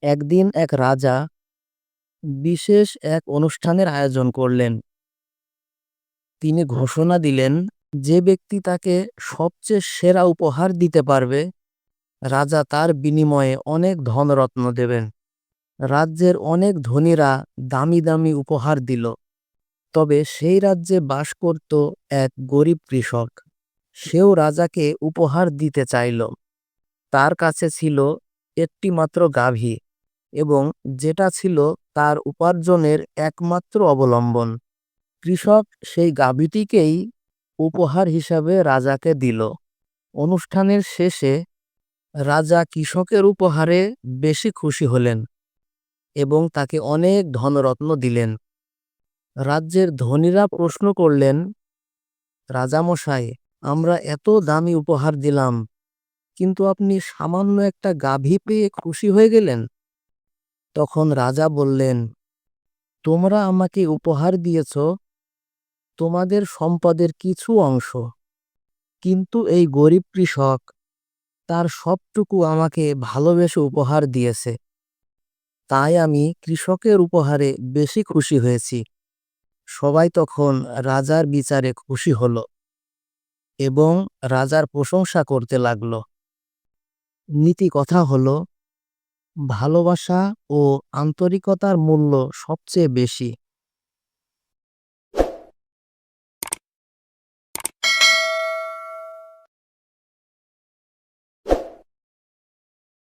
একদিন এক রাজা বিশেষ এক অনুষ্ঠানের আয়োজন করলেন। তিনি ঘোষণা দিলেন, যে ব্যক্তি তাকে সবচেয়ে সেরা উপহার দিতে পারবে, রাজা তার বিনিময়ে অনেক ধনরত্ন দেবেন। রাজ্যের অনেক ধনীরা দামি দামি উপহার দিল। তবে সেই রাজ্যে বাস করত এক গরিব কৃষক। সেও রাজাকে উপহার দিতে চাইল। তার কাছে ছিল একটি মাত্র গাভী, এবং যেটা ছিল তার উপার্জনের একমাত্র অবলম্বন। কৃষক সেই গাভীটিকেই উপহার হিসাবে রাজাকে দিল। অনুষ্ঠানের শেষে রাজা কৃষকের উপহারে বেশি খুশি হলেন এবং তাকে অনেক ধনরত্ন দিলেন। রাজ্যের ধনীরা প্রশ্ন করলেন, রাজামশাই, আমরা এত দামি উপহার দিলাম, কিন্তু আপনি সামান্য একটা গাভী পেয়ে খুশি হয়ে গেলেন। তখন রাজা বললেন, তোমরা আমাকে উপহার দিয়েছ তোমাদের সম্পদের কিছু অংশ, কিন্তু এই গরিব কৃষক তার সবটুকু আমাকে ভালোবেসে উপহার দিয়েছে। তাই আমি কৃষকের উপহারে বেশি খুশি হয়েছি। সবাই তখন রাজার বিচারে খুশি হলো এবং রাজার প্রশংসা করতে লাগলো। নীতি কথা হলো, ভালোবাসা ও আন্তরিকতার মূল্য সবচেয়ে বেশি।